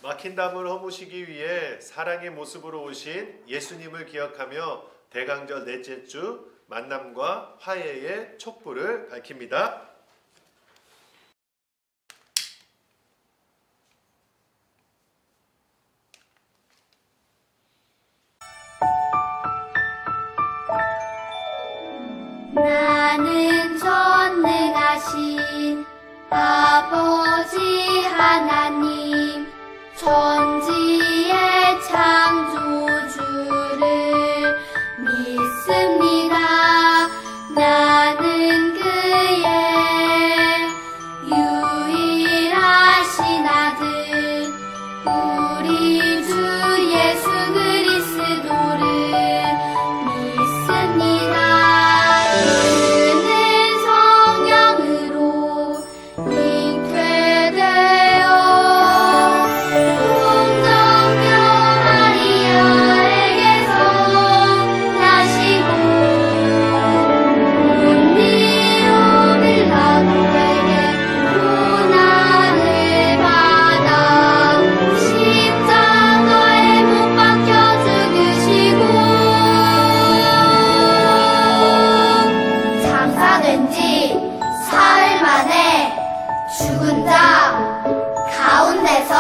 막힌 담을 허무시기 위해 사랑의 모습으로 오신 예수님을 기억하며 대강절 넷째 주 만남과 화해의 촛불을 밝힙니다. 나는 전능하신 아버지 하나님 천지의 창조주를 믿습니다. 나는 그의 유일하신 아들 우리 주 예수 그리스도를 믿습니다. 그는 성령으로 잉태되어 동정녀 마리아에게서 나시고 본디오 빌라도에게 고난을 받아 십자가에 못 박혀 죽으시고 장사된 지 사흘 만에 죽은 자 가운데서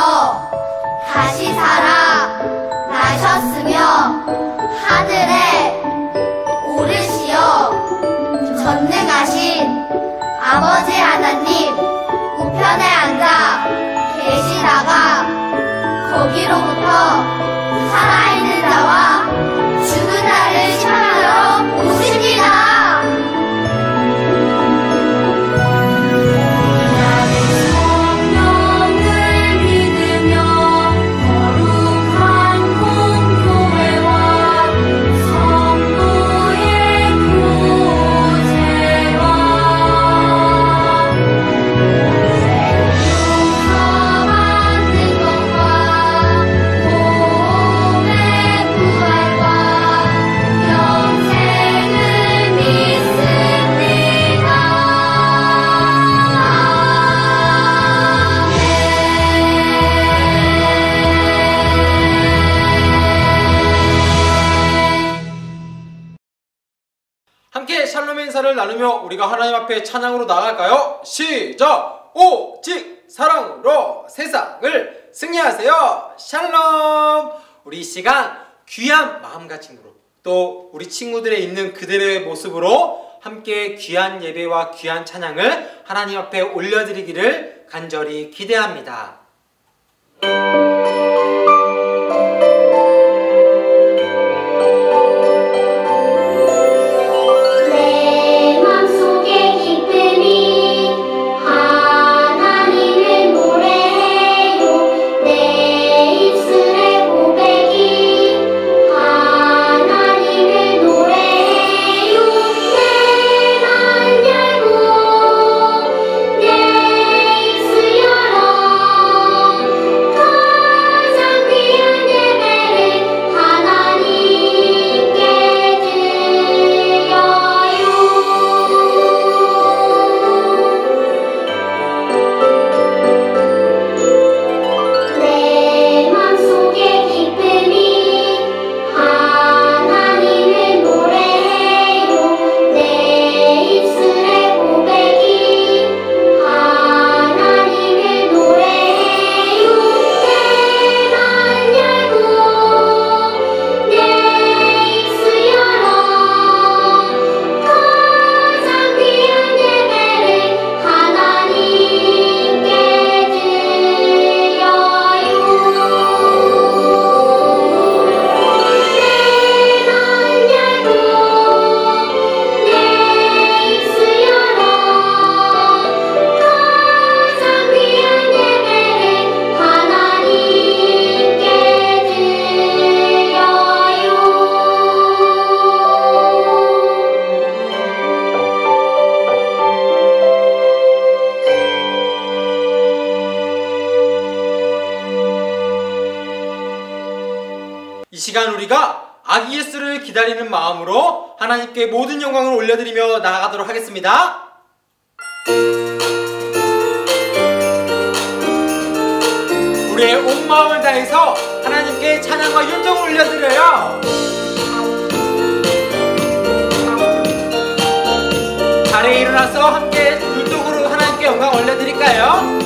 다시 살아 나셨으며 하늘에 오르시어 전능하신 아버지 하나님 우편에 앉아 계시다가 거기로부터 살아있는 자와 죽은 자를 심판하러 오십니다. 나는 성령을 믿으며 거룩한 공교회와 성도의 교제와 용서받는 것과 몸의 부활과 영생을 믿습니다. 함께 샬롬의 인사를 나누며 우리가 하나님 앞에 찬양으로 나아갈까요? 시작! 오직 사랑으로 세상을 승리하세요. 샬롬! 우리 이 시간 귀한 마음가짐으로 또 우리 친구들의 있는 그들의 모습으로 함께 귀한 예배와 귀한 찬양을 하나님 앞에 올려드리기를 간절히 기대합니다. 내 맘속의 기쁨이 하나님을 노래해요. 내 입술의 고백이 하나님을 노래해요. 내 맘 열고 내 입술 열어 가장 귀한 예배를 하나님께 드려요. 내 맘속의 기쁨이 하나님을 노래해요. 내 입술의 고백이 하나님을 노래해요. 내 맘 열고 내 입술 열어 가장 귀한 예배를 하나님께 드려요. 내 맘 열고 내 입술 열어 가장 귀한 예배를 하나님께 이 시간 우리가 아기 예수를 기다리는 마음으로 하나님께 모든 영광을 올려드리며 나아가도록 하겠습니다. 우리의 우리의 온 마음을 다해서 하나님께 찬양과 윤정을 올려드려요. 자리에 일어나서 함께 율동으로 하나님께 영광 올려드릴까요?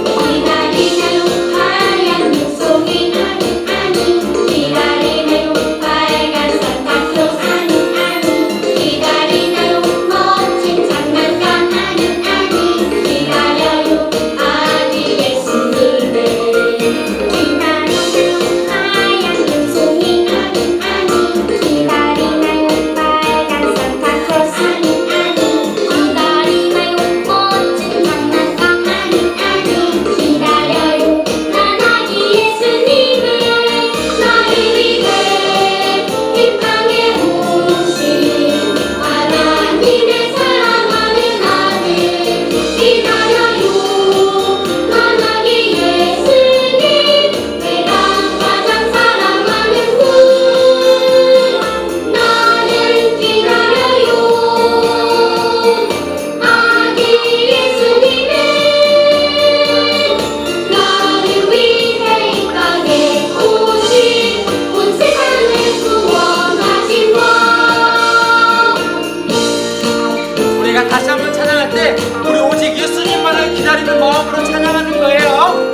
기다리나요 하얀 눈송이 아니 아니 기다리나요 빨간 산타클로스 아니 아니 기다리나요 멋진 장난감 아니 아니 기다려요 아기 예수님을 기다리나요 하얀 눈송이 아니 아니 기다리나요 빨간 산타클로스 아니 아니 기다리나요 멋진 장난감 아니 아니 기다려요 난 아기 예수님을 나를 위해 이 땅에 오신 하나님의 사랑하는 아들 기다려요 난 아기 예수님 내가 가장 사랑하는 분 나를 기다려요 아기 예수님의 나를 위해 이 땅에 오신 온 세상을 구원하신 분 우리가 다시 한번 찬양할 때 우리 오직 예수님만을 기다리는 마음으로 찬양하는 거예요.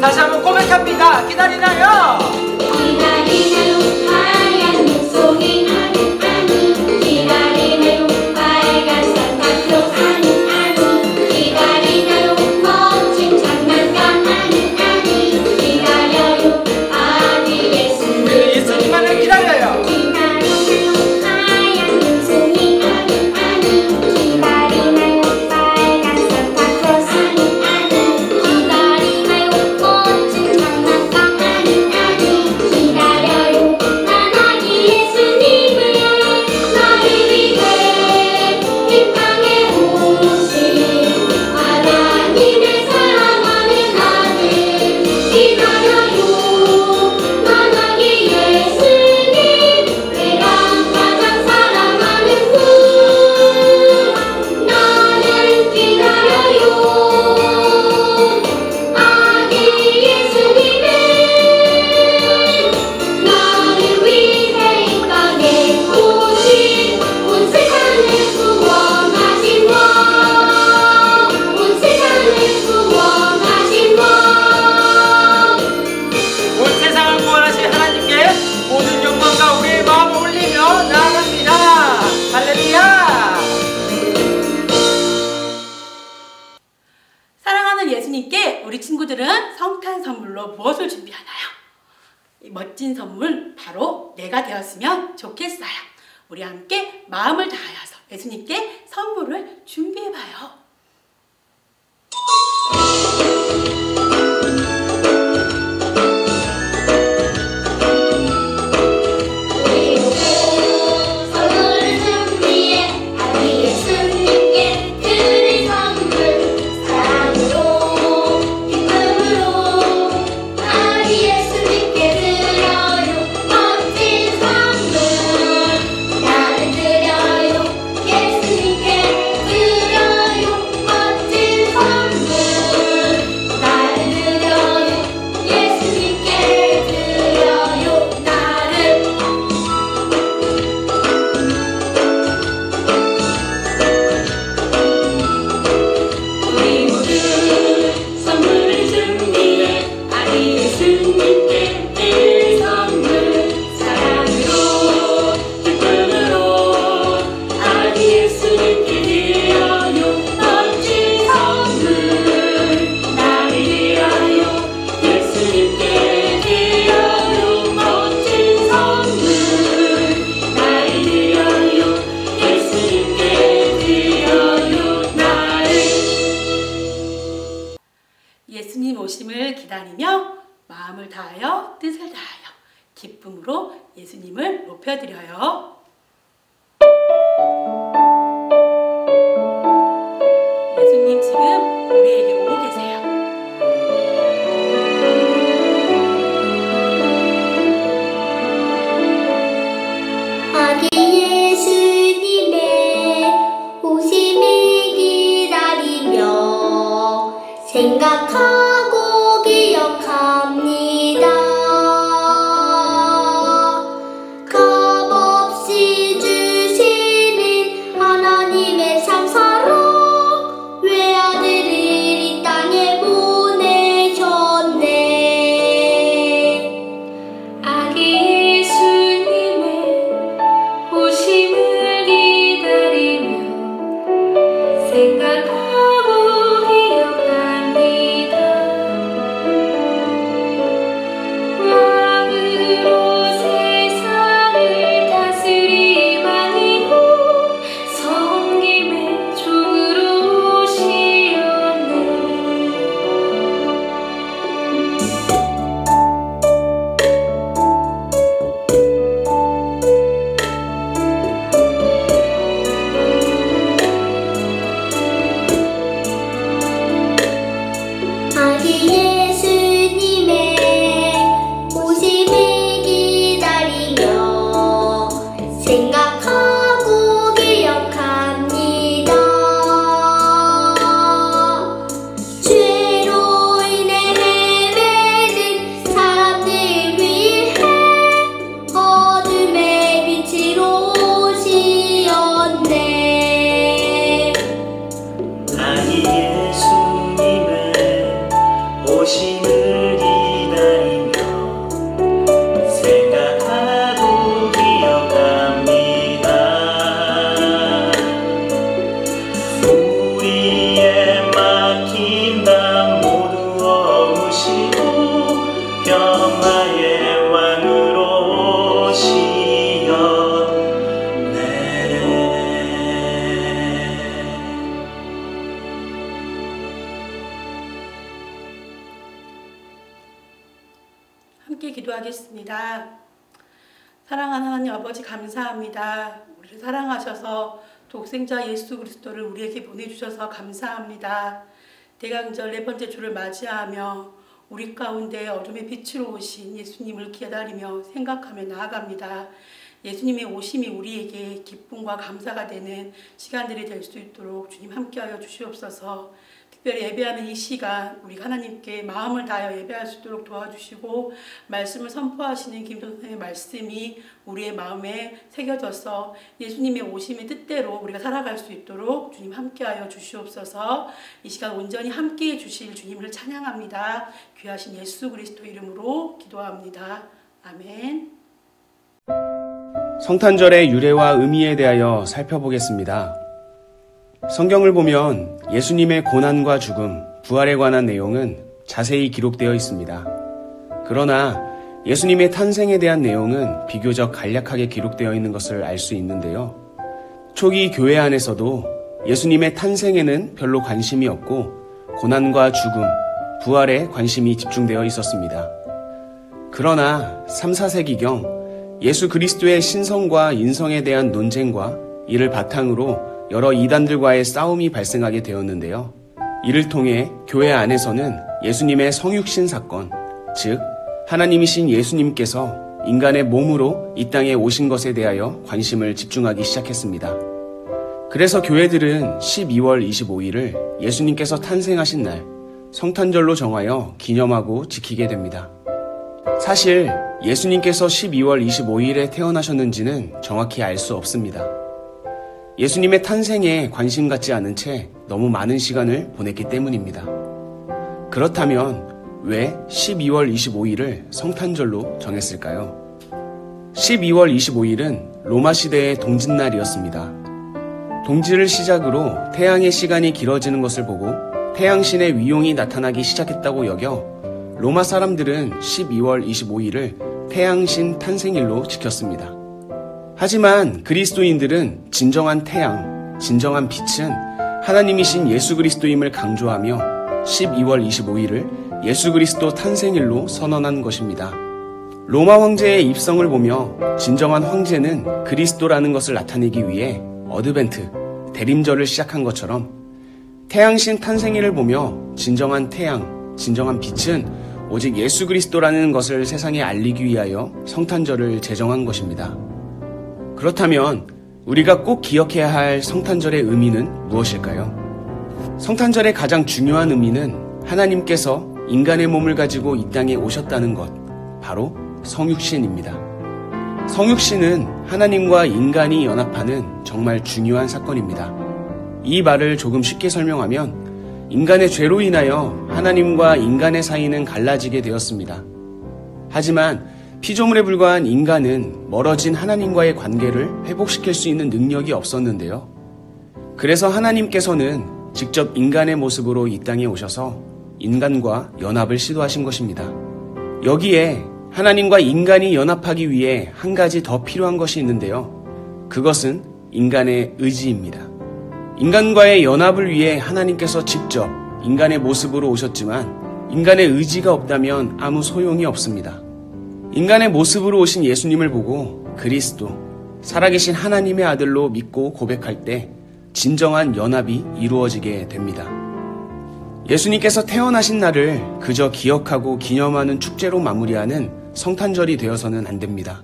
다시 한번 고백합니다. 기다리나요? 기다리나요 하얀 눈송이 아니 아니 기다리나요 빨간 산타클로스 아니 아니 기다리나요 멋진 장난감 아니 아니 기다려요 아기 예수님 예수님만을 기다려요. 기다리나요 하얀 눈송이 아니 아니 기다리나요 빨간 산타클로스 아니 아니 기다리나요 멋진 장난감 아니 아니 기다려요 난 아기 예수님을 나를 위해 이 땅에 오신 하나님의 사랑하는 아들 기다려요 난 아기 예수님 내가 가장 사랑하는 분 나를 기다려요 아기 예수님의 나를 위해 이 땅에 오신 온 세상을 구원하신 원 온 세상을 구원하신 온 세상을 구원하신 하나님께 모든 영광과 우리의 마음을 올리며 나아갑니다. 할렐루야. 사랑하는 예수님께 우리 친구들은 성탄 선물로 무엇을 준비하나요? 이 멋진 선물 바로 내가 되었으면 좋겠어요. 우리 함께 마음을 다하여서 예수님께 선물을 준비해봐요. 우리 모두 선물을 준비해 아기 예수님께 드릴 선물 사랑으로 기쁨으로 아기 예수님께 드려요 멋진 선물 나를 드려요 예수님께 드려요 멋진 선물 나를 드려요 예수님께 드려요 나를 우리 모두 선물을 준비해 아기 예수님께 드릴 선물 사랑으로 기쁨으로 아기 예수님께 드려요 멋진 선물 나를 위하여 예수님께 드려요 멋진 선물 나를 위하여 예수님께 드려요 나를 예수님 오심을 기다리며 마음을 다하여 뜻을 다하여 기쁨으로 예수님을 높여드려요. 예수님 지금 우리에게 오고 계세요. 아기 예수님의 오심을 기다리며 생각하고 오심을 기다리며 생각하고 기억합니다. 우리의 막힌 담 모두 어으시고 평화의 왕으로 오시었네. 함께 기도하겠습니다. 사랑하는 하나님 아버지 감사합니다. 우리를 사랑하셔서 독생자 예수 그리스도를 우리에게 보내주셔서 감사합니다. 대강절 네 번째 주를 맞이하며 우리 가운데 어둠의 빛으로 오신 예수님을 기다리며 생각하며 나아갑니다. 예수님의 오심이 우리에게 기쁨과 감사가 되는 시간들이 될 수 있도록 주님 함께하여 주시옵소서. 특별히 예배하는 이 시간 우리 하나님께 마음을 다하여 예배할 수 있도록 도와주시고 말씀을 선포하시는 김선생의 말씀이 우리의 마음에 새겨져서 예수님의 오심의 뜻대로 우리가 살아갈 수 있도록 주님 함께하여 주시옵소서. 이 시간 온전히 함께해 주실 주님을 찬양합니다. 귀하신 예수 그리스도 이름으로 기도합니다. 아멘. 성탄절의 유래와 의미에 대하여 살펴보겠습니다. 성경을 보면 예수님의 고난과 죽음, 부활에 관한 내용은 자세히 기록되어 있습니다. 그러나 예수님의 탄생에 대한 내용은 비교적 간략하게 기록되어 있는 것을 알 수 있는데요. 초기 교회 안에서도 예수님의 탄생에는 별로 관심이 없고 고난과 죽음, 부활에 관심이 집중되어 있었습니다. 그러나 3, 4세기경 예수 그리스도의 신성과 인성에 대한 논쟁과 이를 바탕으로 여러 이단들과의 싸움이 발생하게 되었는데요. 이를 통해 교회 안에서는 예수님의 성육신 사건, 즉 하나님이신 예수님께서 인간의 몸으로 이 땅에 오신 것에 대하여 관심을 집중하기 시작했습니다. 그래서 교회들은 12월 25일을 예수님께서 탄생하신 날, 성탄절로 정하여 기념하고 지키게 됩니다. 사실 예수님께서 12월 25일에 태어나셨는지는 정확히 알 수 없습니다. 예수님의 탄생에 관심 갖지 않은 채 너무 많은 시간을 보냈기 때문입니다. 그렇다면 왜 12월 25일을 성탄절로 정했을까요? 12월 25일은 로마 시대의 동짓날이었습니다. 동지를 시작으로 태양의 시간이 길어지는 것을 보고 태양신의 위용이 나타나기 시작했다고 여겨 로마 사람들은 12월 25일을 태양신 탄생일로 지켰습니다. 하지만 그리스도인들은 진정한 태양, 진정한 빛은 하나님이신 예수 그리스도임을 강조하며 12월 25일을 예수 그리스도 탄생일로 선언한 것입니다. 로마 황제의 입성을 보며 진정한 황제는 그리스도라는 것을 나타내기 위해 어드벤트, 대림절을 시작한 것처럼 태양신 탄생일을 보며 진정한 태양, 진정한 빛은 오직 예수 그리스도라는 것을 세상에 알리기 위하여 성탄절을 제정한 것입니다. 그렇다면 우리가 꼭 기억해야 할 성탄절의 의미는 무엇일까요? 성탄절의 가장 중요한 의미는 하나님께서 인간의 몸을 가지고 이 땅에 오셨다는 것, 바로 성육신입니다. 성육신은 하나님과 인간이 연합하는 정말 중요한 사건입니다. 이 말을 조금 쉽게 설명하면 인간의 죄로 인하여 하나님과 인간의 사이는 갈라지게 되었습니다. 하지만 피조물에 불과한 인간은 멀어진 하나님과의 관계를 회복시킬 수 있는 능력이 없었는데요. 그래서 하나님께서는 직접 인간의 모습으로 이 땅에 오셔서 인간과 연합을 시도하신 것입니다. 여기에 하나님과 인간이 연합하기 위해 한 가지 더 필요한 것이 있는데요. 그것은 인간의 의지입니다. 인간과의 연합을 위해 하나님께서 직접 인간의 모습으로 오셨지만 인간의 의지가 없다면 아무 소용이 없습니다. 인간의 모습으로 오신 예수님을 보고 그리스도, 살아계신 하나님의 아들로 믿고 고백할 때 진정한 연합이 이루어지게 됩니다. 예수님께서 태어나신 날을 그저 기억하고 기념하는 축제로 마무리하는 성탄절이 되어서는 안 됩니다.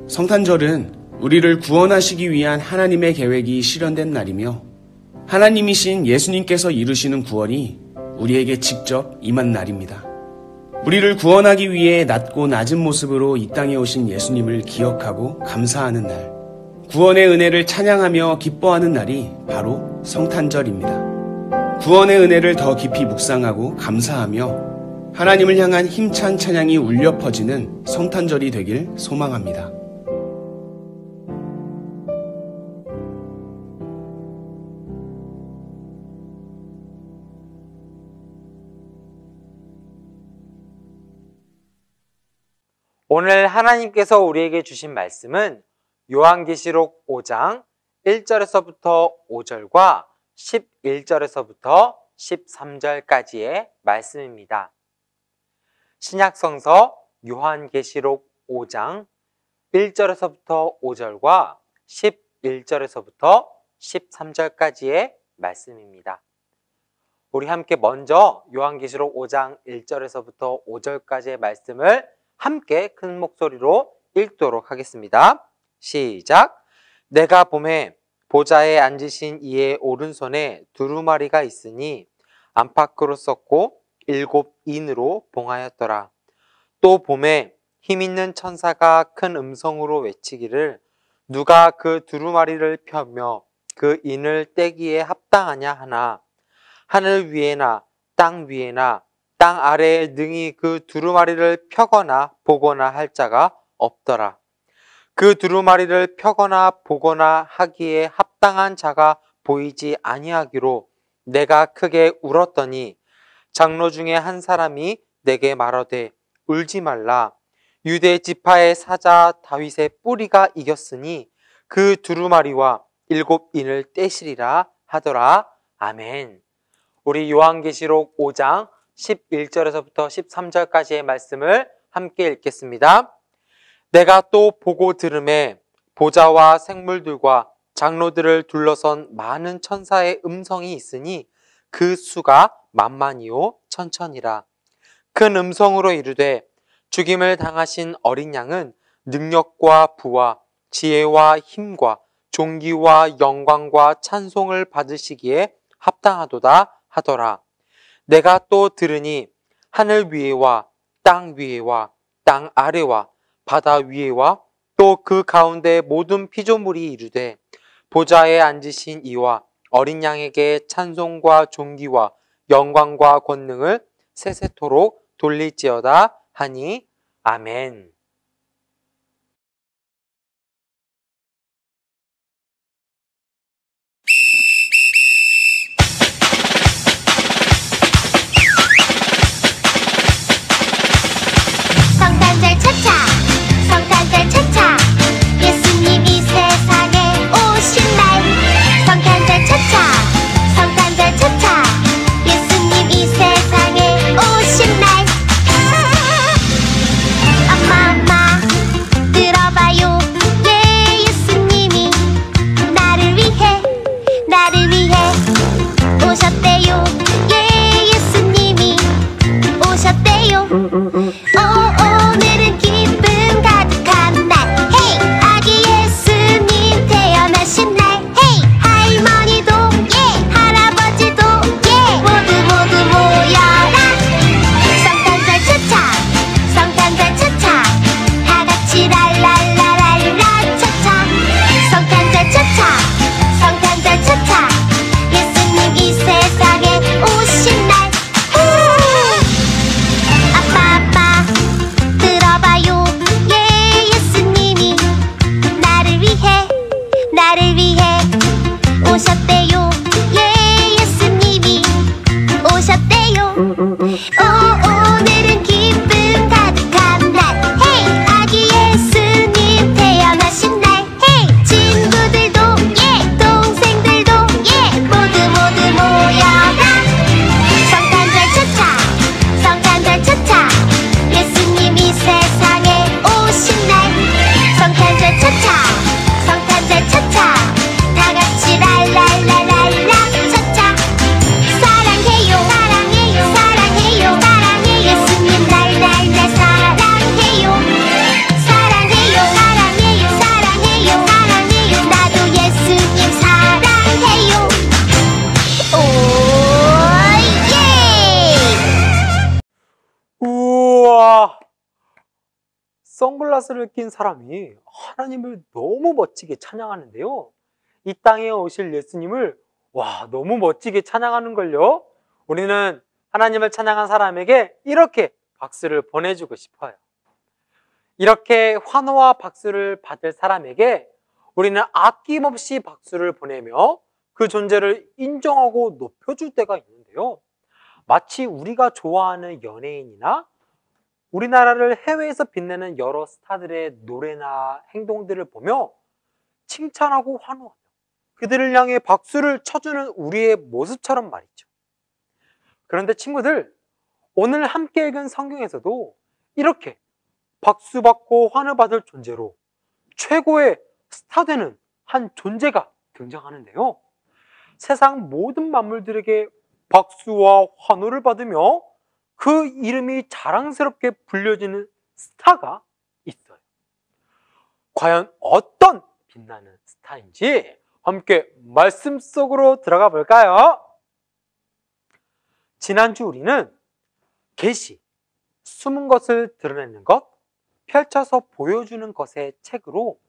성탄절은 우리를 구원하시기 위한 하나님의 계획이 실현된 날이며 하나님이신 예수님께서 이루시는 구원이 우리에게 직접 임한 날입니다. 우리를 구원하기 위해 낮고 낮은 모습으로 이 땅에 오신 예수님을 기억하고 감사하는 날, 구원의 은혜를 찬양하며 기뻐하는 날이 바로 성탄절입니다. 구원의 은혜를 더 깊이 묵상하고 감사하며 하나님을 향한 힘찬 찬양이 울려 퍼지는 성탄절이 되길 소망합니다. 오늘 하나님께서 우리에게 주신 말씀은 요한계시록 5장 1절에서부터 5절과 11절에서부터 13절까지의 말씀입니다. 신약성서 요한계시록 5장 1절에서부터 5절과 11절에서부터 13절까지의 말씀입니다. 우리 함께 먼저 요한계시록 5장 1절에서부터 5절까지의 말씀을 함께 큰 목소리로 읽도록 하겠습니다. 시작! 내가 보매 보좌에 앉으신 이의 오른손에 두루마리가 있으니 안팎으로 썼고 7 인으로 봉하였더라. 또 보매 힘있는 천사가 큰 음성으로 외치기를 누가 그 두루마리를 펴며 그 인을 떼기에 합당하냐 하나 하늘 위에나 땅 위에나 땅 아래에 능히 그 두루마리를 펴거나 보거나 할 자가 없더라. 그 두루마리를 펴거나 보거나 하기에 합당한 자가 보이지 아니하기로 내가 크게 울었더니 장로 중에 한 사람이 내게 말하되 울지 말라. 유대 지파의 사자 다윗의 뿌리가 이겼으니 그 두루마리와 7 인을 떼시리라 하더라. 아멘. 우리 요한계시록 5장 11절에서부터 13절까지의 말씀을 함께 읽겠습니다. 내가 또 보고 들음에 보좌와 생물들과 장로들을 둘러선 많은 천사의 음성이 있으니 그 수가 만만이요 천천이라. 큰 음성으로 이르되 죽임을 당하신 어린 양은 능력과 부와 지혜와 힘과 존귀와 영광과 찬송을 받으시기에 합당하도다 하더라. 내가 또 들으니 하늘 위에와 땅 위에와 땅 아래와 바다 위에와 또 그 가운데 모든 피조물이 이르되 보좌에 앉으신 이와 어린 양에게 찬송과 존귀와 영광과 권능을 세세토록 돌릴지어다 하니 아멘. 성탄절 차차 성탄절 차차 예수님이 세상에 오신 날 성탄절 차차 성탄절 차차 예수님이 세상에 오신 날 엄마 들어봐요 예 예수님이 나를 위해 오셨대요 예 예수님이 오셨대요 오늘은 기쁨 가득한 날 헤이 아기 예수님 태어나신 날 헤이 할머니도 예 할아버지도 예 모두 모여라 성탄절 차차 성탄절 차차 다같이 랄랄라랄라 차차 성탄절 차차 성탄절 차차 예수님 이 세상에 오신 날 아빠 들어봐요 예 예수님이 나를 위해 오셨대요 예 예수님이 오셨대요 오늘은 기쁨 가득한 날 헤이 아기 예수님 태어나신 날 헤이 친구들도 예 동생들도 예 모두 모여라 성탄절 차차 성탄절 차차 예수님이 세상에 오신 날 성탄절 차차 성탄절 차차 다같이 랄랄라랄라 차차 사랑해요 사랑해요 사랑해요 예수님 날 사랑해요 사랑해요 나도 예수님 사랑해요 오예 우와! 선글라스를 낀 사람이 하나님을 너무 멋지게 찬양하는데요. 이 땅에 오실 예수님을 너무 멋지게 찬양하는걸요. 우리는 하나님을 찬양한 사람에게 이렇게 박수를 보내주고 싶어요. 이렇게 환호와 박수를 받을 사람에게 우리는 아낌없이 박수를 보내며 그 존재를 인정하고 높여줄 때가 있는데요. 마치 우리가 좋아하는 연예인이나 우리나라를 해외에서 빛내는 여러 스타들의 노래나 행동들을 보며 칭찬하고 환호하며 그들을 향해 박수를 쳐주는 우리의 모습처럼 말이죠. 그런데 친구들, 오늘 함께 읽은 성경에서도 이렇게 박수받고 환호받을 존재로 최고의 스타되는 한 존재가 등장하는데요. 세상 모든 만물들에게 박수와 환호를 받으며 그 이름이 자랑스럽게 불려지는 스타가 있어요. 과연 어떤 빛나는 스타인지 함께 말씀 속으로 들어가 볼까요? 지난주 우리는 계시, 숨은 것을 드러내는 것, 펼쳐서 보여주는 것의 책으로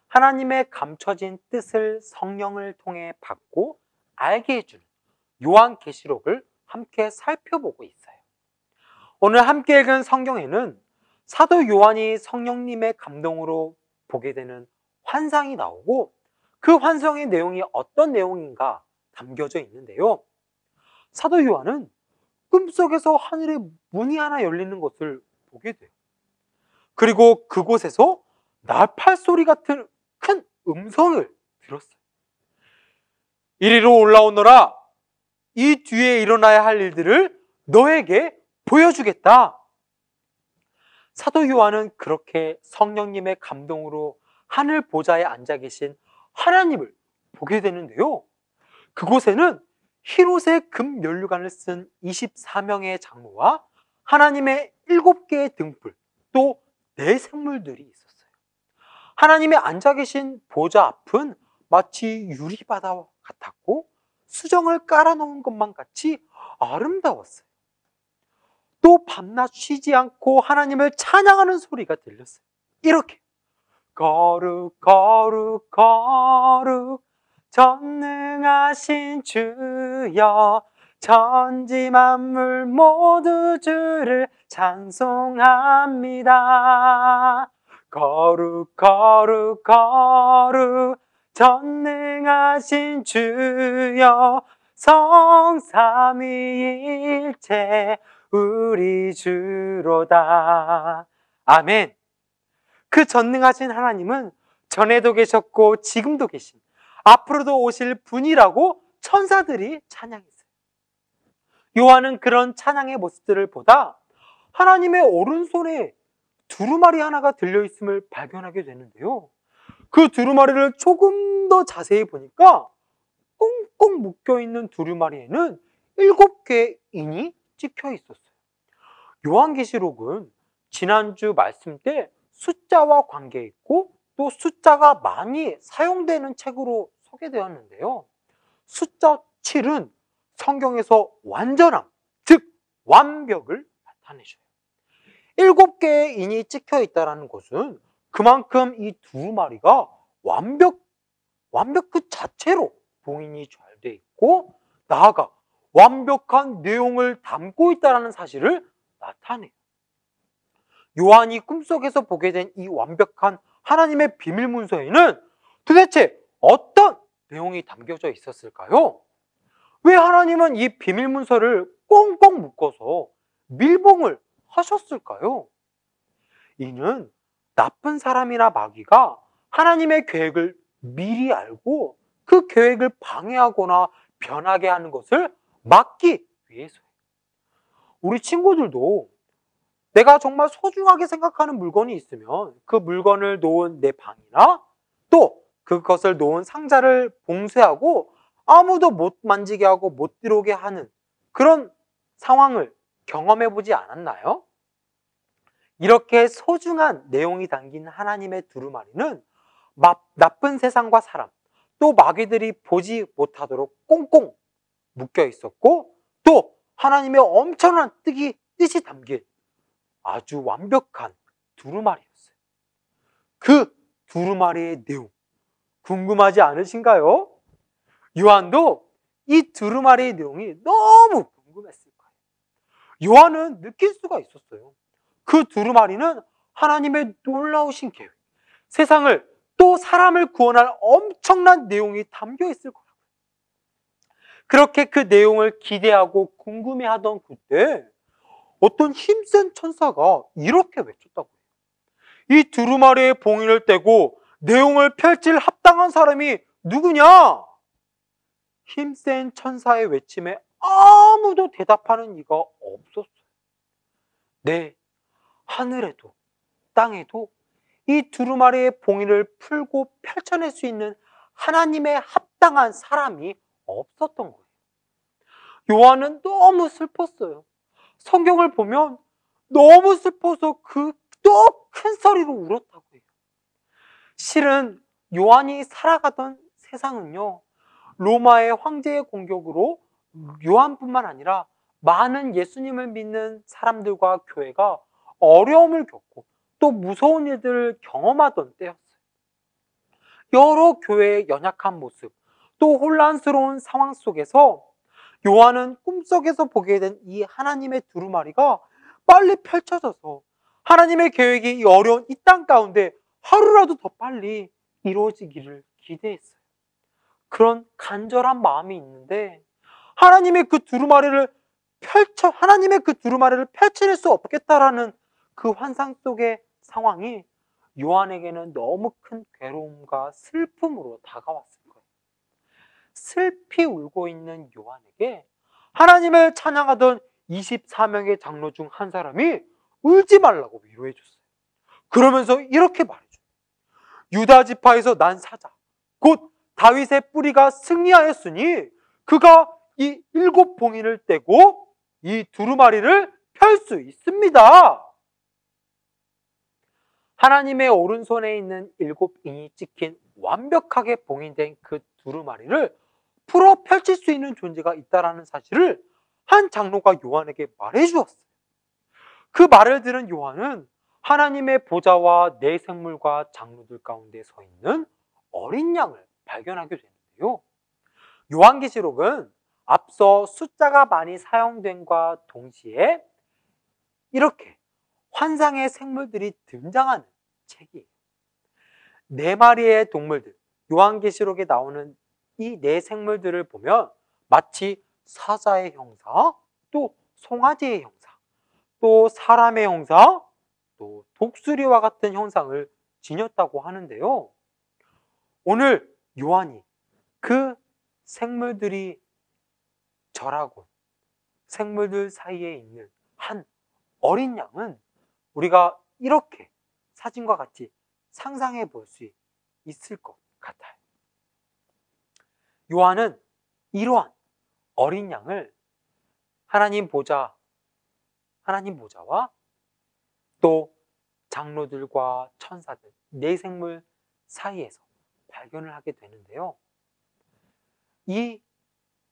하나님의 감춰진 뜻을 성령을 통해 받고 알게 해주는 요한계시록을 함께 살펴보고 있어요. 오늘 함께 읽은 성경에는 사도 요한이 성령님의 감동으로 보게 되는 환상이 나오고 그 환상의 내용이 어떤 내용인가 담겨져 있는데요. 사도 요한은 꿈속에서 하늘에 문이 하나 열리는 것을 보게 돼요. 그리고 그곳에서 나팔 소리 같은 큰 음성을 들었어요. 이리로 올라오너라. 이 뒤에 일어나야 할 일들을 너에게 보여주겠다. 사도 요한은 그렇게 성령님의 감동으로 하늘 보좌에 앉아 계신 하나님을 보게 되는데요. 그곳에는 흰옷의 금 면류관을 쓴 24명의 장로와 하나님의 7개의 등불, 또 4생물들이 있었어요. 하나님의 앉아 계신 보좌 앞은 마치 유리바다 같았고 수정을 깔아놓은 것만 같이 아름다웠어요. 또 밤낮 쉬지 않고 하나님을 찬양하는 소리가 들렸어요. 이렇게 거룩 거룩 거룩 전능하신 주여 천지 만물 모두 주를 찬송합니다. 거룩 거룩 거룩 전능하신 주여 성삼위일체 우리 주로다. 아멘. 그 전능하신 하나님은 전에도 계셨고 지금도 계신 앞으로도 오실 분이라고 천사들이 찬양했어요. 요한은 그런 찬양의 모습들을 보다 하나님의 오른손에 두루마리 하나가 들려있음을 발견하게 되는데요. 그 두루마리를 조금 더 자세히 보니까 꽁꽁 묶여있는 두루마리에는 7개의 인이 찍혀 있었어요. 요한계시록은 지난주 말씀 때 숫자와 관계 있고 또 숫자가 많이 사용되는 책으로 소개되었는데요. 숫자 7은 성경에서 완전함, 즉 완벽을 나타내셔요. 7개의 인이 찍혀 있다는 것은 그만큼 이 두루마리가 완벽 그 자체로 봉인이 잘 돼 있고 나아가 완벽한 내용을 담고 있다는 사실을 나타내요. 요한이 꿈속에서 보게 된 이 완벽한 하나님의 비밀 문서에는 도대체 어떤 내용이 담겨져 있었을까요? 왜 하나님은 이 비밀 문서를 꽁꽁 묶어서 밀봉을 하셨을까요? 이는 나쁜 사람이나 마귀가 하나님의 계획을 미리 알고 그 계획을 방해하거나 변하게 하는 것을 막기 위해서예요. 우리 친구들도 내가 정말 소중하게 생각하는 물건이 있으면 그 물건을 놓은 내 방이나 또 그것을 놓은 상자를 봉쇄하고 아무도 못 만지게 하고 못 들어오게 하는 그런 상황을 경험해 보지 않았나요? 이렇게 소중한 내용이 담긴 하나님의 두루마리는 나쁜 세상과 사람 또 마귀들이 보지 못하도록 꽁꽁 묶여 있었고 또 하나님의 엄청난 뜻이 담긴 아주 완벽한 두루마리였어요. 그 두루마리의 내용 궁금하지 않으신가요? 요한도 이 두루마리의 내용이 너무 궁금했을 거예요. 요한은 느낄 수가 있었어요. 그 두루마리는 하나님의 놀라우신 계획, 세상을 또 사람을 구원할 엄청난 내용이 담겨 있을 거라고요. 그렇게 그 내용을 기대하고 궁금해하던 그때 어떤 힘센 천사가 이렇게 외쳤다고요. 이 두루마리의 봉인을 떼고 내용을 펼칠 합당한 사람이 누구냐? 힘센 천사의 외침에 아무도 대답하는 이가 없었어요. 네, 하늘에도 땅에도 이 두루마리의 봉인을 풀고 펼쳐낼 수 있는 하나님의 합당한 사람이 없었던 거예요. 요한은 너무 슬펐어요. 성경을 보면 너무 슬퍼서 또 큰 소리로 울었다고 해요. 실은 요한이 살아가던 세상은요, 로마의 황제의 공격으로 요한뿐만 아니라 많은 예수님을 믿는 사람들과 교회가 어려움을 겪고 또 무서운 일들을 경험하던 때였어요. 여러 교회의 연약한 모습, 또 혼란스러운 상황 속에서 요한은 꿈속에서 보게 된 이 하나님의 두루마리가 빨리 펼쳐져서 하나님의 계획이 이 어려운 이 땅 가운데 하루라도 더 빨리 이루어지기를 기대했어요. 그런 간절한 마음이 있는데 하나님의 그 두루마리를 펼쳐낼 수 없겠다라는 그 환상 속의 상황이 요한에게는 너무 큰 괴로움과 슬픔으로 다가왔을 거예요. 슬피 울고 있는 요한에게 하나님을 찬양하던 24명의 장로 중 한 사람이 울지 말라고 위로해 줬어요. 그러면서 이렇게 말해줘요. 유다 지파에서 난 사자, 곧 다윗의 뿌리가 승리하였으니 그가 이 7 봉인을 떼고 이 두루마리를 펼 수 있습니다. 하나님의 오른손에 있는 7 인이 찍힌 완벽하게 봉인된 그 두루마리를 풀어 펼칠 수 있는 존재가 있다는 사실을 한 장로가 요한에게 말해 주었어요. 그 말을 들은 요한은 하나님의 보좌와 네 생물과 장로들 가운데 서 있는 어린 양을 발견하게 되는데요. 요한계시록은 앞서 숫자가 많이 사용된과 동시에 이렇게 환상의 생물들이 등장하는 책이에요. 4마리의 동물들, 요한계시록에 나오는 이 4생물들을 보면 마치 사자의 형사, 또 송아지의 형사, 또 사람의 형사, 또 독수리와 같은 형상을 지녔다고 하는데요. 오늘 요한이 그 생물들이 절하고 생물들 사이에 있는 한 어린 양은 우리가 이렇게 사진과 같이 상상해 볼 수 있을 것 같아요. 요한은 이러한 어린 양을 하나님 보좌와 또 장로들과 천사들, 네 생물 사이에서 발견을 하게 되는데요. 이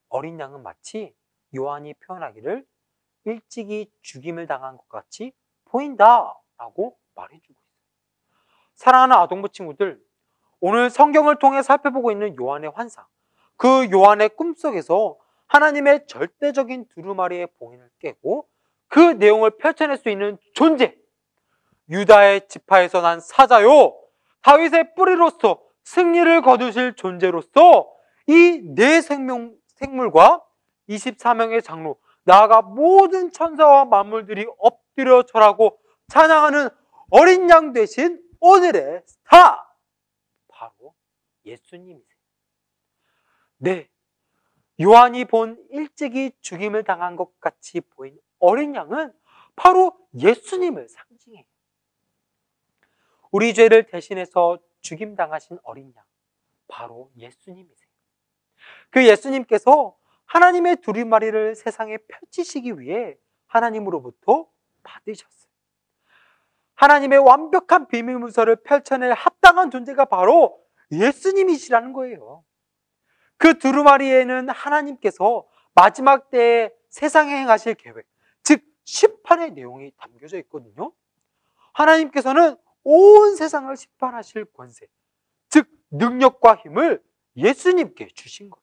어린 양은 마치 요한이 표현하기를 일찍이 죽임을 당한 것 같이 보인다라고 말해주고 있어요. 사랑하는 아동부 친구들, 오늘 성경을 통해 살펴보고 있는 요한의 환상, 그 요한의 꿈속에서 하나님의 절대적인 두루마리의 봉인을 깨고 그 내용을 펼쳐낼 수 있는 존재, 유다의 지파에서 난 사자요, 다윗의 뿌리로서 승리를 거두실 존재로서 이 네 생물과 24명의 장로, 나아가 모든 천사와 만물들이 엎드려 절하고 찬양하는 어린 양 되신 오늘의 스타, 바로 예수님이세요. 네, 요한이 본 일찍이 죽임을 당한 것 같이 보인 어린 양은 바로 예수님을 상징해요. 우리 죄를 대신해서 죽임당하신 어린 양, 바로 예수님이세요. 그 예수님께서 하나님의 두루마리를 세상에 펼치시기 위해 하나님으로부터 받으셨어요. 하나님의 완벽한 비밀문서를 펼쳐낼 합당한 존재가 바로 예수님이시라는 거예요. 그 두루마리에는 하나님께서 마지막 때에 세상에 행하실 계획, 즉 심판의 내용이 담겨져 있거든요. 하나님께서는 온 세상을 심판하실 권세, 즉 능력과 힘을 예수님께 주신 거예요.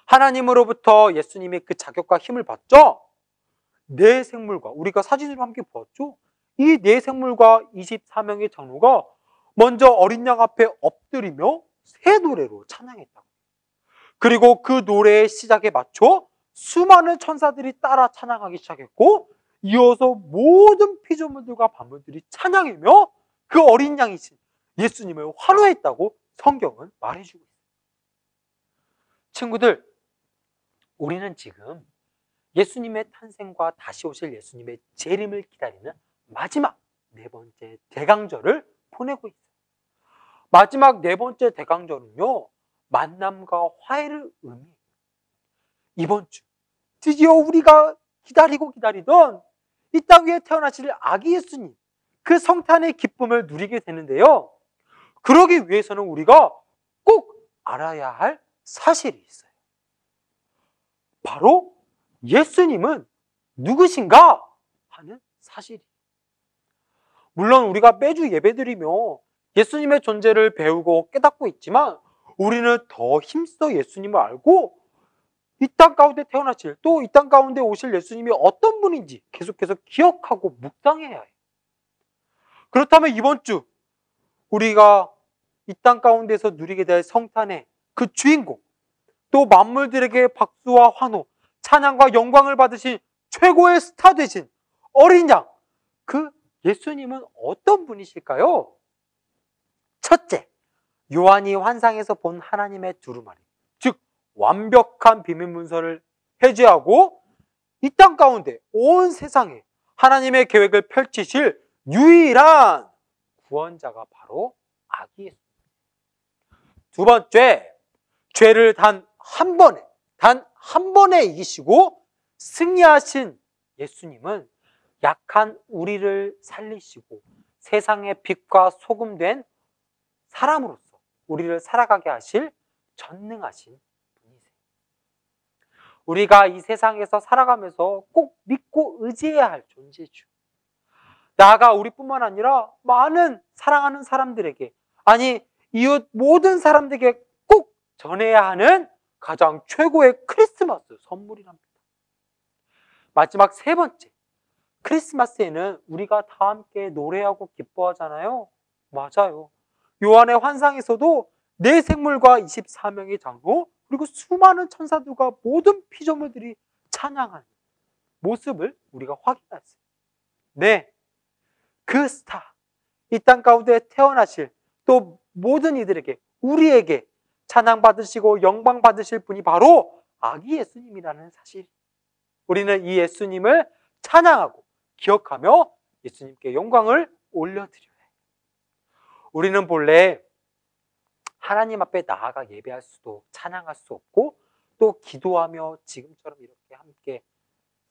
하나님으로부터 예수님이 그 자격과 힘을 받죠. 네 생물과 우리가 사진으로 함께 보았죠. 이 네 생물과 24명의 장로가 먼저 어린 양 앞에 엎드리며 새 노래로 찬양했다. 그리고 그 노래의 시작에 맞춰 수많은 천사들이 따라 찬양하기 시작했고, 이어서 모든 피조물들과 만물들이 찬양하며 그 어린 양이신 예수님을 환호했다고 성경은 말해주고 있어요. 친구들, 우리는 지금 예수님의 탄생과 다시 오실 예수님의 재림을 기다리는 마지막 네 번째 대강절을 보내고 있어요. 마지막 네 번째 대강절은요, 만남과 화해를 의미해요. 이번 주 드디어 우리가 기다리고 기다리던 이 땅 위에 태어나실 아기 예수님, 그 성탄의 기쁨을 누리게 되는데요. 그러기 위해서는 우리가 꼭 알아야 할 사실이 있어요. 바로 예수님은 누구신가 하는 사실이. 물론 우리가 매주 예배드리며 예수님의 존재를 배우고 깨닫고 있지만, 우리는 더 힘써 예수님을 알고 이 땅 가운데 태어나실, 또 이 땅 가운데 오실 예수님이 어떤 분인지 계속해서 기억하고 묵상해야 해요. 그렇다면 이번 주 우리가 이 땅 가운데서 누리게 될 성탄의 그 주인공, 또 만물들에게 박수와 환호, 찬양과 영광을 받으신 최고의 스타 되신 어린 양, 그 예수님은 어떤 분이실까요? 첫째, 요한이 환상에서 본 하나님의 두루마리, 즉 완벽한 비밀 문서를 해제하고 이 땅 가운데 온 세상에 하나님의 계획을 펼치실 유일한 구원자가 바로 아기 예수님. 두 번째, 죄를 단 한 번에 이기시고 승리하신 예수님은 약한 우리를 살리시고 세상의 빛과 소금 된 사람으로서 우리를 살아가게 하실 전능하신 분이세요. 우리가 이 세상에서 살아가면서 꼭 믿고 의지해야 할 존재죠. 나아가 우리뿐만 아니라 많은 사랑하는 사람들에게, 아니 이웃 모든 사람들에게 꼭 전해야 하는 가장 최고의 크리스마스 선물이랍니다. 마지막 세 번째, 크리스마스에는 우리가 다 함께 노래하고 기뻐하잖아요. 맞아요. 요한의 환상에서도 네 생물과 24명의 장로, 그리고 수많은 천사들과 모든 피조물들이 찬양하는 모습을 우리가 확인했어요. 네, 그 스타, 이 땅 가운데 태어나실, 또 모든 이들에게, 우리에게 찬양받으시고 영광받으실 분이 바로 아기 예수님이라는 사실. 우리는 이 예수님을 찬양하고 기억하며 예수님께 영광을 올려드려요. 우리는 본래 하나님 앞에 나아가 예배할 수도 찬양할 수 없고, 또 기도하며 지금처럼 이렇게 함께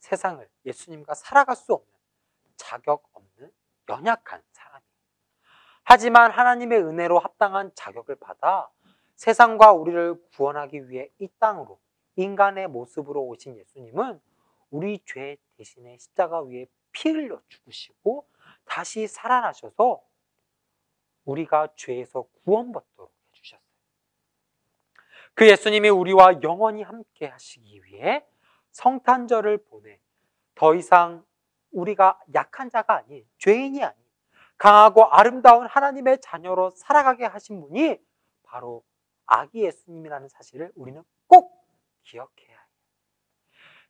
세상을 예수님과 살아갈 수 없는 자격 없는 연약한 사람이에요. 하지만 하나님의 은혜로 합당한 자격을 받아 세상과 우리를 구원하기 위해 이 땅으로 인간의 모습으로 오신 예수님은 우리 죄 대신에 십자가 위에 피 흘려 죽으시고 다시 살아나셔서 우리가 죄에서 구원받도록 해주셨어요. 그 예수님이 우리와 영원히 함께 하시기 위해 성탄절을 보내 더 이상 우리가 약한 자가 아닌, 죄인이 아닌 강하고 아름다운 하나님의 자녀로 살아가게 하신 분이 바로 아기 예수님이라는 사실을 우리는 꼭 기억해야 해요.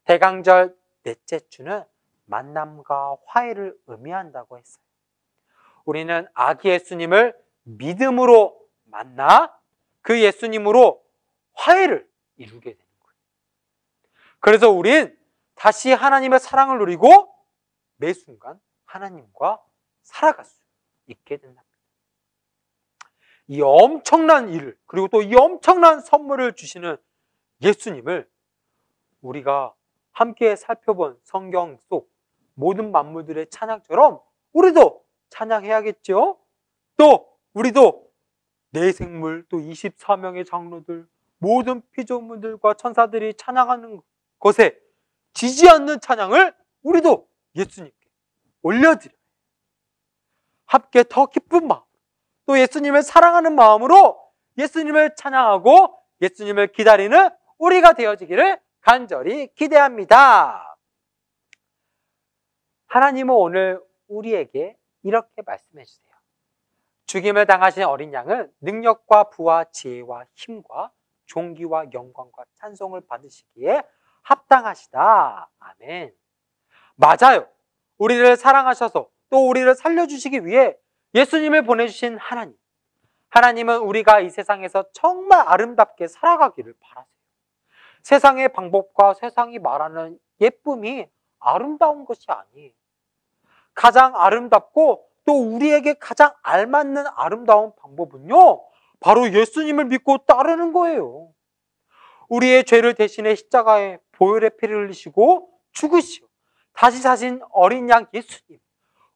대강절 넷째 주는 만남과 화해를 의미한다고 했어요. 우리는 아기 예수님을 믿음으로 만나 그 예수님으로 화해를 이루게 되는 거예요. 그래서 우린 다시 하나님의 사랑을 누리고 매 순간 하나님과 살아갈 수 있게 된답니다. 이 엄청난 일을, 그리고 또 이 엄청난 선물을 주시는 예수님을 우리가 함께 살펴본 성경 속 모든 만물들의 찬양처럼 우리도 찬양해야겠죠? 또 우리도 네 생물, 또 24명의 장로들, 모든 피조물들과 천사들이 찬양하는 것에 지지 않는 찬양을 우리도 예수님께 올려드려요. 함께 더 기쁜 마음, 또 예수님을 사랑하는 마음으로 예수님을 찬양하고 예수님을 기다리는 우리가 되어지기를 간절히 기대합니다. 하나님은 오늘 우리에게 이렇게 말씀해 주세요. 죽임을 당하신 어린 양은 능력과 부와 지혜와 힘과 존귀와 영광과 찬송을 받으시기에 합당하시다. 아멘. 맞아요. 우리를 사랑하셔서 또 우리를 살려주시기 위해 예수님을 보내주신 하나님. 하나님은 우리가 이 세상에서 정말 아름답게 살아가기를 바라세요. 세상의 방법과 세상이 말하는 예쁨이 아름다운 것이 아니에요. 가장 아름답고 또 우리에게 가장 알맞는 아름다운 방법은요, 바로 예수님을 믿고 따르는 거예요. 우리의 죄를 대신해 십자가에 보혈의 피를 흘리시고 죽으시오 다시 사신 어린 양 예수님,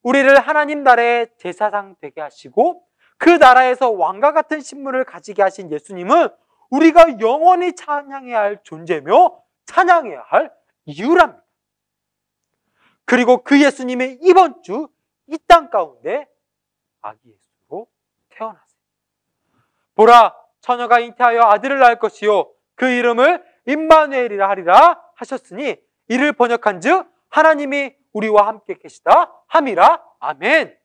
우리를 하나님 나라의 제사장 되게 하시고 그 나라에서 왕과 같은 신분을 가지게 하신 예수님은 우리가 영원히 찬양해야 할 존재며 찬양해야 할 이유랍니다. 그리고 그 예수님이 이번 주 이 땅 가운데 아기 예수로 태어나세요. 보라, 처녀가 잉태하여 아들을 낳을 것이요 그 이름을 임마누엘이라 하리라 하셨으니 이를 번역한즉 하나님이 우리와 함께 계시다 함이라. 아멘.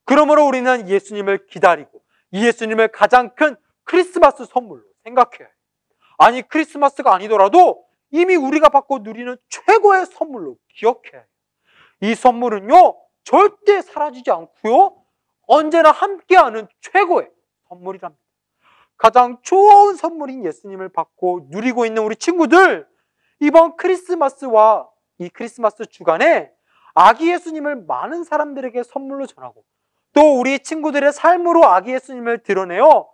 그러므로 우리는 예수님을 기다리고 이 예수님을 가장 큰 크리스마스 선물로 생각해요. 아니, 크리스마스가 아니더라도 이미 우리가 받고 누리는 최고의 선물로 기억해요. 이 선물은요, 절대 사라지지 않고요, 언제나 함께하는 최고의 선물이랍니다. 가장 좋은 선물인 예수님을 받고 누리고 있는 우리 친구들, 이번 크리스마스와 이 크리스마스 주간에 아기 예수님을 많은 사람들에게 선물로 전하고 또 우리 친구들의 삶으로 아기 예수님을 드러내어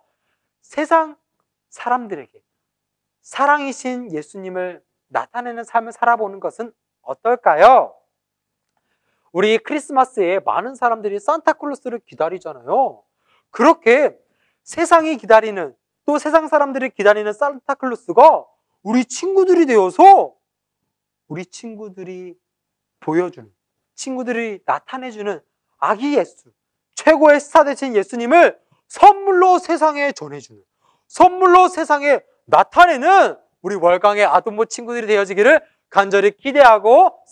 세상 사람들에게 사랑이신 예수님을 나타내는 삶을 살아보는 것은 어떨까요? 우리 크리스마스에 많은 사람들이 산타클로스를 기다리잖아요. 그렇게 세상이 기다리는, 또 세상 사람들이 기다리는 산타클로스가 우리 친구들이 되어서 우리 친구들이 보여주는, 친구들이 나타내주는 아기 예수, 최고의 스타 되신 예수님을 선물로 세상에 전해주는, 선물로 세상에 나타내는 우리 월강의 아동부 친구들이 되어지기를 간절히 기대하고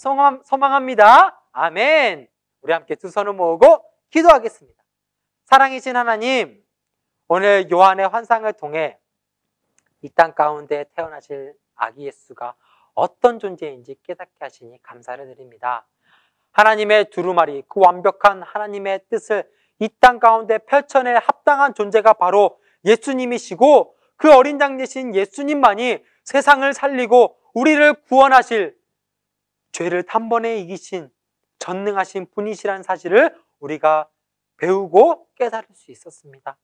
소망합니다. 아멘. 우리 함께 두 손을 모으고 기도하겠습니다. 사랑이신 하나님, 오늘 요한의 환상을 통해 이 땅 가운데 태어나실 아기 예수가 어떤 존재인지 깨닫게 하시니 감사를 드립니다. 하나님의 두루마리, 그 완벽한 하나님의 뜻을 이 땅 가운데 펼쳐낼 합당한 존재가 바로 예수님이시고 그 어린 양 되신 예수님만이 세상을 살리고 우리를 구원하실, 죄를 단번에 이기신 전능하신 분이시라는 사실을 우리가 배우고 깨달을 수 있었습니다.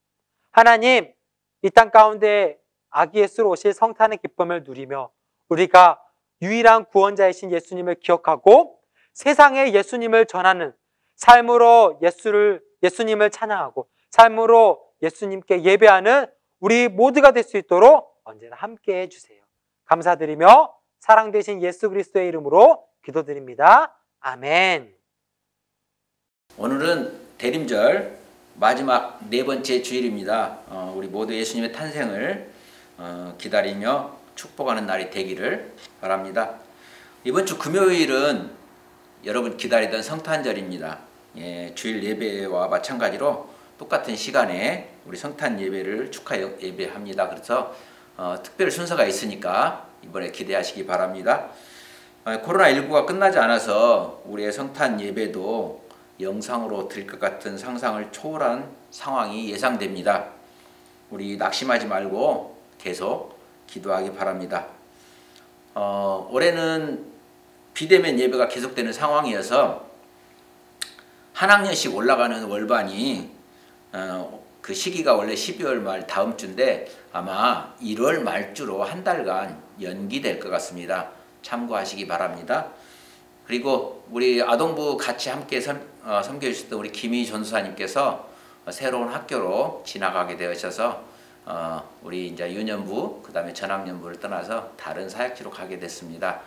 하나님, 이 땅 가운데 아기 예수로 오실 성탄의 기쁨을 누리며 우리가 유일한 구원자이신 예수님을 기억하고 세상에 예수님을 전하는 삶으로 예수님을 찬양하고 삶으로 예수님께 예배하는 우리 모두가 될 수 있도록 언제나 함께 해주세요. 감사드리며 사랑 되신 예수 그리스도의 이름으로 기도드립니다. 아멘. 오늘은 대림절 마지막 네 번째 주일입니다. 우리 모두 예수님의 탄생을 기다리며 축복하는 날이 되기를 바랍니다. 이번 주 금요일은 여러분 기다리던 성탄절입니다. 주일 예배와 마찬가지로 똑같은 시간에 우리 성탄 예배를 축하 예배합니다. 그래서 특별 순서가 있으니까 이번에 기대하시기 바랍니다. 코로나19가 끝나지 않아서 우리의 성탄 예배도 영상으로 드릴 것 같은 상상을 초월한 상황이 예상됩니다. 우리 낙심하지 말고 계속 기도하기 바랍니다. 올해는 비대면 예배가 계속되는 상황이어서 한 학년씩 올라가는 월반이 그 시기가 원래 12월 말 다음 주인데 아마 1월 말주로 한 달간 연기될 것 같습니다. 참고하시기 바랍니다. 그리고 우리 아동부 같이 함께 섬겨주셨던 우리 김희 전수사님께서 새로운 학교로 지나가게 되셔서 우리 이제 유년부 그 다음에 전학년부를 떠나서 다른 사역지로 가게 됐습니다.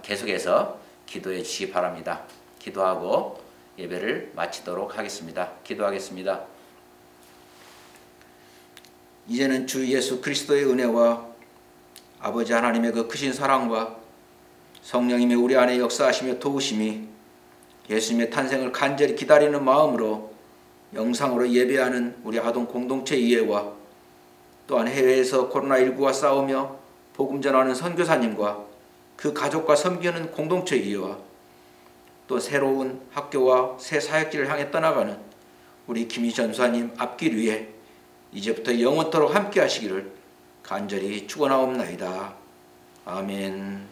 계속해서 기도해 주시기 바랍니다. 기도하고 예배를 마치도록 하겠습니다. 기도하겠습니다. 이제는 주 예수 그리스도의 은혜와 아버지 하나님의 그 크신 사랑과 성령님의 우리 안에 역사하시며 도우심이 예수님의 탄생을 간절히 기다리는 마음으로 영상으로 예배하는 우리 아동 공동체 이해와 또한 해외에서 코로나19와 싸우며 복음 전하는 선교사님과 그 가족과 섬기는 공동체 이해와 또 새로운 학교와 새 사역지를 향해 떠나가는 우리 김희 전사님 앞길 위에 이제부터 영원토록 함께 하시기를 간절히 축원하옵나이다. 아멘.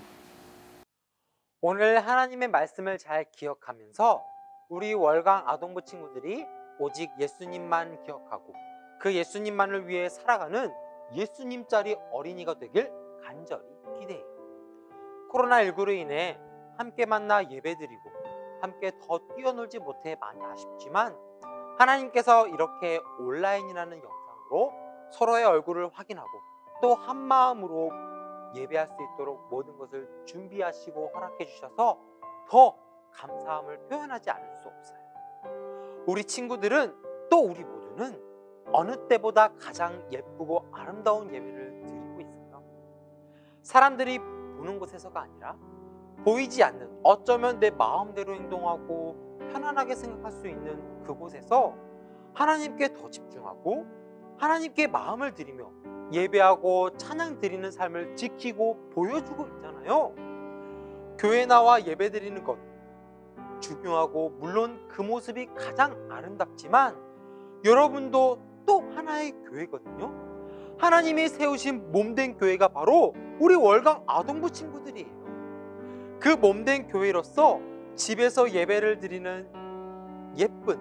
오늘 하나님의 말씀을 잘 기억하면서 우리 월강 아동부 친구들이 오직 예수님만 기억하고 그 예수님만을 위해 살아가는 예수님짜리 어린이가 되길 간절히 기대해요. 코로나19로 인해 함께 만나 예배드리고 함께 더 뛰어놀지 못해 많이 아쉽지만 하나님께서 이렇게 온라인이라는 영상으로 서로의 얼굴을 확인하고 또 한마음으로 예배할 수 있도록 모든 것을 준비하시고 허락해 주셔서 더 감사함을 표현하지 않을 수 없어요. 우리 친구들은 또 우리 모두는 어느 때보다 가장 예쁘고 아름다운 예배를 드리고 있어요. 사람들이 보는 곳에서가 아니라 보이지 않는, 어쩌면 내 마음대로 행동하고 편안하게 생각할 수 있는 그곳에서 하나님께 더 집중하고 하나님께 마음을 드리며 예배하고 찬양 드리는 삶을 지키고 보여주고 있잖아요. 교회 나와 예배 드리는 것 중요하고 물론 그 모습이 가장 아름답지만 여러분도 또 하나의 교회거든요. 하나님이 세우신 몸된 교회가 바로 우리 월강 아동부 친구들이에요. 그 몸된 교회로서 집에서 예배를 드리는 예쁜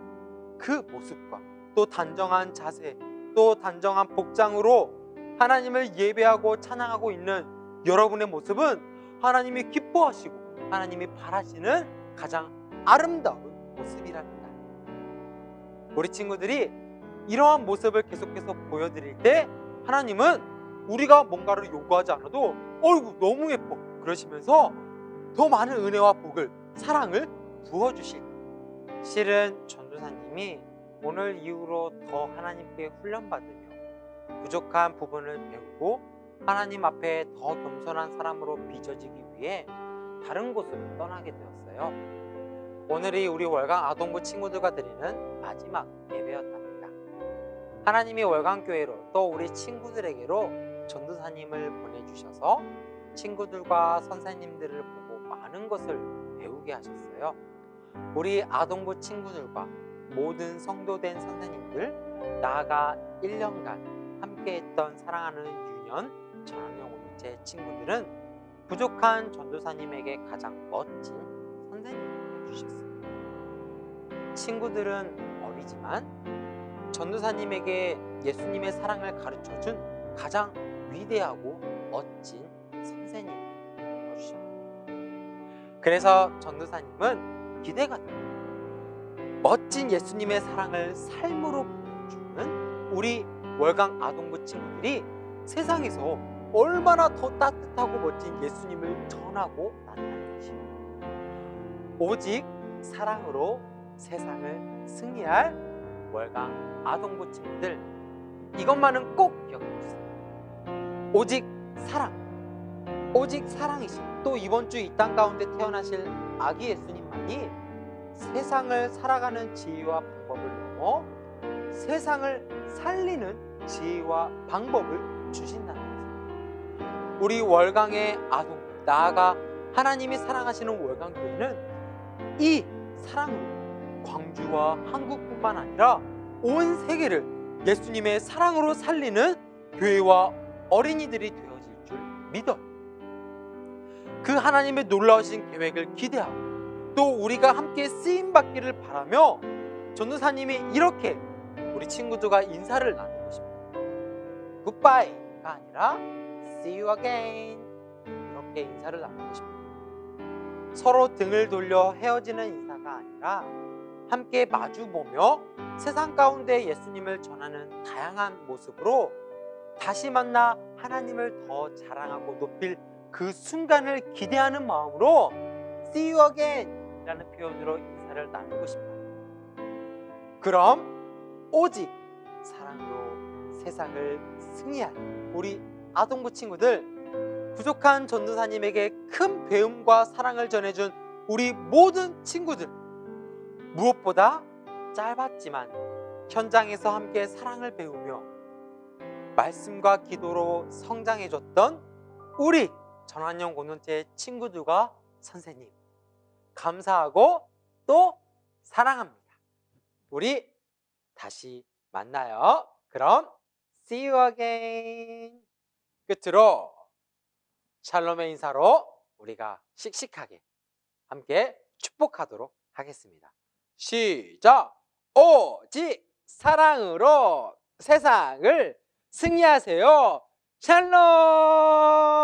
그 모습과 또 단정한 자세, 또 단정한 복장으로 하나님을 예배하고 찬양하고 있는 여러분의 모습은 하나님이 기뻐하시고 하나님이 바라시는 가장 아름다운 모습이랍니다. 우리 친구들이 이러한 모습을 계속해서 보여드릴 때 하나님은 우리가 뭔가를 요구하지 않아도 어이구 너무 예뻐 그러시면서 더 많은 은혜와 복을, 사랑을 부어주실 거예요. 실은 전도사님이 오늘 이후로 더 하나님께 훈련받으며 부족한 부분을 배우고 하나님 앞에 더 겸손한 사람으로 빚어지기 위해 다른 곳으로 떠나게 되었어요. 오늘이 우리 월강 아동부 친구들과 드리는 마지막 예배였답니다. 하나님이 월강교회로 또 우리 친구들에게로 전도사님을 보내주셔서 친구들과 선생님들을 보고 많은 것을 배우게 하셨어요. 우리 아동부 친구들과 모든 성도된 선생님들, 나아가 1년간 함께했던 사랑하는 유년 전환영 공동체 친구들은 부족한 전도사님에게 가장 멋진 선생님이 되어주셨어요. 친구들은 어리지만 전도사님에게 예수님의 사랑을 가르쳐준 가장 위대하고 멋진 선생님이 되어주셨습니다. 그래서 전도사님은 기대가 됩니다. 멋진 예수님의 사랑을 삶으로 보여주는 우리 월강 아동부 친구들이 세상에서 얼마나 더 따뜻하고 멋진 예수님을 전하고 나타나는 것입니다. 오직 사랑으로 세상을 승리할 월강 아동부 친구들, 이것만은 꼭 기억해 주세요. 오직 사랑이신, 또 이번 주 이 땅 가운데 태어나실 아기 예수님만이 세상을 살아가는 지혜와 방법을 넘어 세상을 살리는 지혜와 방법을 주신다는 것입니다. 우리 월강의 아동들, 나아가 하나님이 사랑하시는 월강교회는 이 사랑으로 광주와 한국뿐만 아니라 온 세계를 예수님의 사랑으로 살리는 교회와 어린이들이 되어질 줄 믿어요. 그 하나님의 놀라우신 계획을 기대하고 또 우리가 함께 쓰임받기를 바라며 전도사님이 이렇게 우리 친구들과 인사를 나누고 싶어요. 굿바이가 아니라 see you again, 이렇게 인사를 나누고 싶어요. 서로 등을 돌려 헤어지는 인사가 아니라 함께 마주보며 세상 가운데 예수님을 전하는 다양한 모습으로 다시 만나 하나님을 더 자랑하고 높일 그 순간을 기대하는 마음으로 see you again 이라는 표현으로 인사를 나누고 싶어요. 그럼 오직 사랑으로 세상을 승리할 우리 아동부 친구들, 부족한 전도사님에게 큰 배움과 사랑을 전해준 우리 모든 친구들, 무엇보다 짧았지만 현장에서 함께 사랑을 배우며 말씀과 기도로 성장해줬던 우리 전환영 공동체 친구들과 선생님, 감사하고 또 사랑합니다. 우리 다시 만나요. 그럼 See you again. 끝으로 샬롬의 인사로 우리가 씩씩하게 함께 축복하도록 하겠습니다. 시작! 오직 사랑으로 세상을 승리하세요. 샬롬!